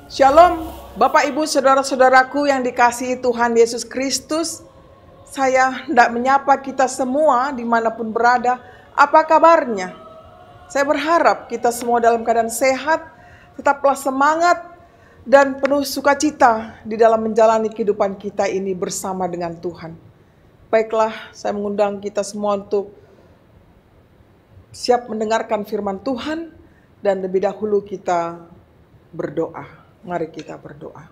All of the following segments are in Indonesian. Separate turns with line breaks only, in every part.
Shalom, Bapak Ibu Saudara-saudaraku yang dikasihi Tuhan Yesus Kristus. Saya hendak menyapa kita semua dimanapun berada. Apa kabarnya? Saya berharap kita semua dalam keadaan sehat, tetaplah semangat dan penuh sukacita di dalam menjalani kehidupan kita ini bersama dengan Tuhan. Baiklah, saya mengundang kita semua untuk siap mendengarkan firman Tuhan dan lebih dahulu kita berdoa. Mari kita berdoa.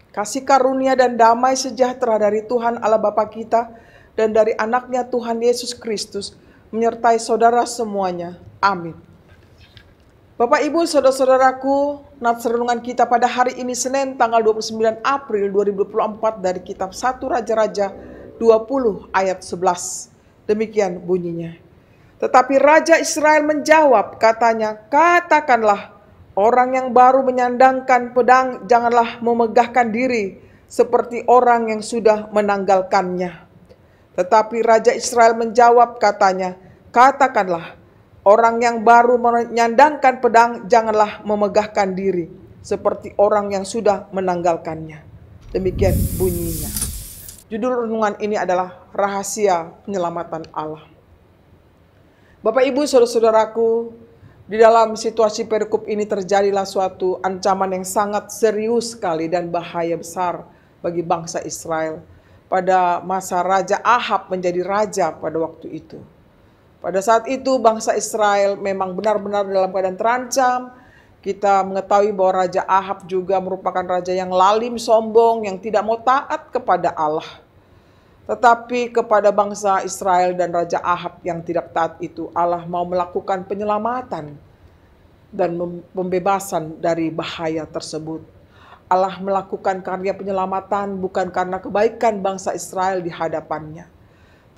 Kasih karunia dan damai sejahtera dari Tuhan Allah Bapa kita dan dari anaknya Tuhan Yesus Kristus menyertai saudara semuanya. Amin. Bapak Ibu saudara-saudaraku, nats renungan kita pada hari ini Senin tanggal 29 April 2024 dari kitab 1 Raja-Raja 20 ayat 11. Demikian bunyinya. Tetapi Raja Israel menjawab, katanya, katakanlah, orang yang baru menyandangkan pedang janganlah memegahkan diri seperti orang yang sudah menanggalkannya. Tetapi Raja Israel menjawab, katanya, katakanlah, orang yang baru menyandangkan pedang janganlah memegahkan diri seperti orang yang sudah menanggalkannya. Demikian bunyinya. Judul renungan ini adalah Rahasia Penyelamatan Allah. Bapak Ibu saudara-saudaraku, di dalam situasi perikop ini terjadilah suatu ancaman yang sangat serius sekali dan bahaya besar bagi bangsa Israel. Pada masa Raja Ahab menjadi raja pada waktu itu. Pada saat itu bangsa Israel memang benar-benar dalam keadaan terancam. Kita mengetahui bahwa Raja Ahab juga merupakan raja yang lalim, sombong, yang tidak mau taat kepada Allah. Tetapi kepada bangsa Israel dan Raja Ahab yang tidak taat itu, Allah mau melakukan penyelamatan dan pembebasan dari bahaya tersebut. Allah melakukan karya penyelamatan bukan karena kebaikan bangsa Israel di hadapannya,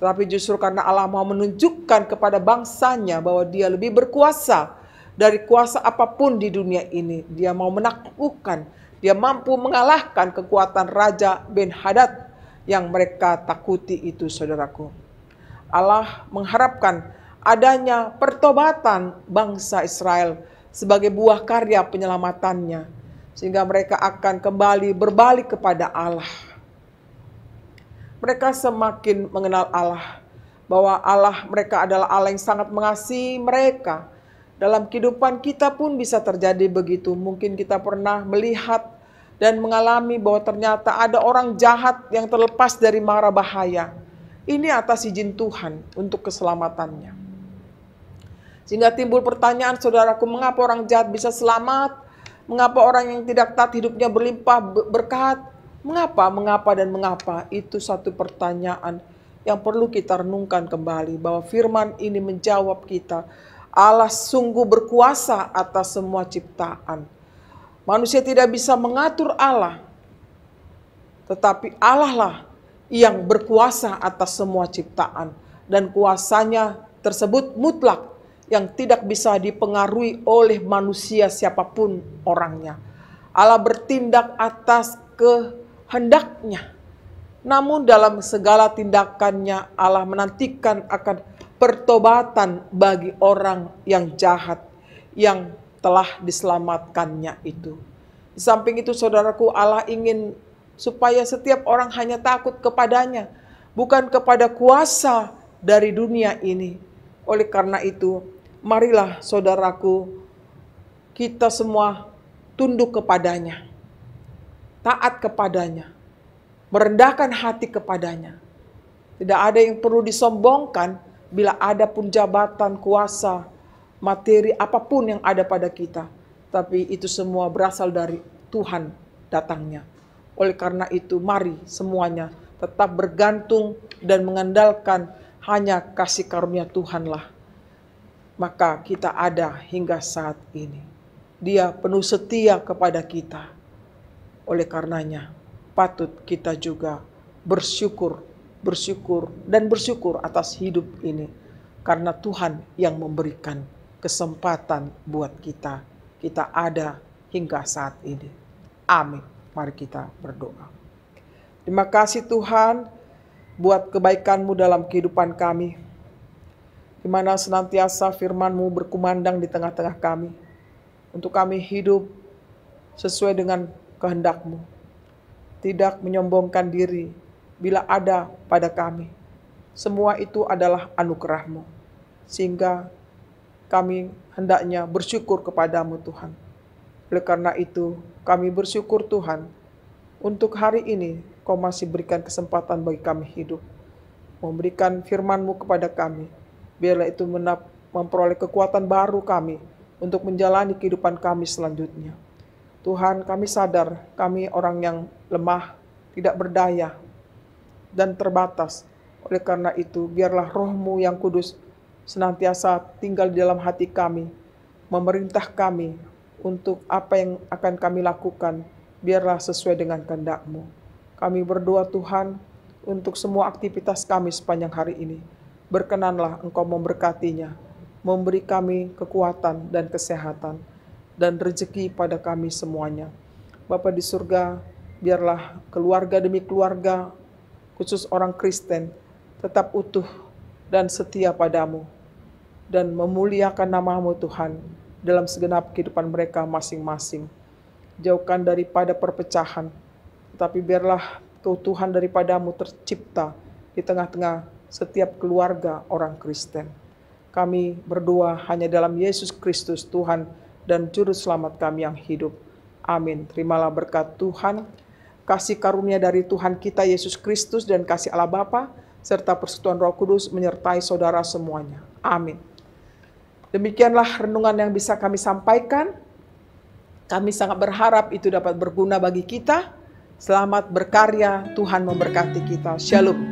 tetapi justru karena Allah mau menunjukkan kepada bangsanya bahwa Dia lebih berkuasa dari kuasa apapun di dunia ini. Dia mau menaklukkan, Dia mampu mengalahkan kekuatan Raja Ben-Hadad yang mereka takuti itu, saudaraku. Allah mengharapkan adanya pertobatan bangsa Israel sebagai buah karya penyelamatannya, sehingga mereka akan kembali berbalik kepada Allah. Mereka semakin mengenal Allah, bahwa Allah mereka adalah Allah yang sangat mengasihi mereka. Dalam kehidupan kita pun bisa terjadi begitu. Mungkin kita pernah melihat dan mengalami bahwa ternyata ada orang jahat yang terlepas dari mara bahaya. Ini atas izin Tuhan untuk keselamatannya. Sehingga timbul pertanyaan, saudaraku, mengapa orang jahat bisa selamat? Mengapa orang yang tidak taat hidupnya berlimpah berkat? Mengapa? Itu satu pertanyaan yang perlu kita renungkan kembali, bahwa firman ini menjawab kita. Allah sungguh berkuasa atas semua ciptaan. Manusia tidak bisa mengatur Allah, tetapi Allah lah yang berkuasa atas semua ciptaan. Dan kuasanya tersebut mutlak, yang tidak bisa dipengaruhi oleh manusia siapapun orangnya. Allah bertindak atas kehendaknya. Namun dalam segala tindakannya Allah menantikan akan pertobatan bagi orang yang jahat, yang telah diselamatkannya itu. Di samping itu, saudaraku, Allah ingin supaya setiap orang hanya takut kepadanya, bukan kepada kuasa dari dunia ini. Oleh karena itu, marilah saudaraku, kita semua tunduk kepadanya, taat kepadanya, merendahkan hati kepadanya. Tidak ada yang perlu disombongkan bila ada pun jabatan, kuasa, materi apapun yang ada pada kita, tapi itu semua berasal dari Tuhan datangnya. Oleh karena itu, mari semuanya tetap bergantung dan mengandalkan hanya kasih karunia Tuhanlah. Maka kita ada hingga saat ini. Dia penuh setia kepada kita. Oleh karenanya, patut kita juga bersyukur atas hidup ini, karena Tuhan yang memberikan kesempatan buat kita. Kita ada hingga saat ini. Amin. Mari kita berdoa. Terima kasih Tuhan buat kebaikan-Mu dalam kehidupan kami, di mana senantiasa firman-Mu berkumandang di tengah-tengah kami, untuk kami hidup sesuai dengan kehendak-Mu. Tidak menyombongkan diri bila ada pada kami. Semua itu adalah anugerah-Mu. Sehingga kami hendaknya bersyukur kepadamu Tuhan. Oleh karena itu kami bersyukur Tuhan, untuk hari ini Kau masih berikan kesempatan bagi kami hidup. Memberikan firman-Mu kepada kami. Biarlah itu memperoleh kekuatan baru kami untuk menjalani kehidupan kami selanjutnya. Tuhan, kami sadar kami orang yang lemah, tidak berdaya, dan terbatas. Oleh karena itu, biarlah Roh-Mu yang kudus senantiasa tinggal di dalam hati kami, memerintah kami untuk apa yang akan kami lakukan, biarlah sesuai dengan kehendak-Mu. Kami berdoa Tuhan, untuk semua aktivitas kami sepanjang hari ini. Berkenanlah Engkau memberkatinya, memberi kami kekuatan dan kesehatan, dan rezeki pada kami semuanya. Bapa di surga, biarlah keluarga demi keluarga, khusus orang Kristen, tetap utuh dan setia padamu, dan memuliakan nama-Mu Tuhan, dalam segenap kehidupan mereka masing-masing. Jauhkan daripada perpecahan, tetapi biarlah keutuhan daripadamu tercipta di tengah-tengah setiap keluarga orang Kristen. Kami berdoa hanya dalam Yesus Kristus Tuhan dan Juru Selamat kami yang hidup. Amin. Terimalah berkat Tuhan, kasih karunia dari Tuhan kita Yesus Kristus dan kasih Allah Bapa serta persekutuan Roh Kudus menyertai saudara semuanya. Amin. Demikianlah renungan yang bisa kami sampaikan. Kami sangat berharap itu dapat berguna bagi kita. Selamat berkarya, Tuhan memberkati kita. Shalom.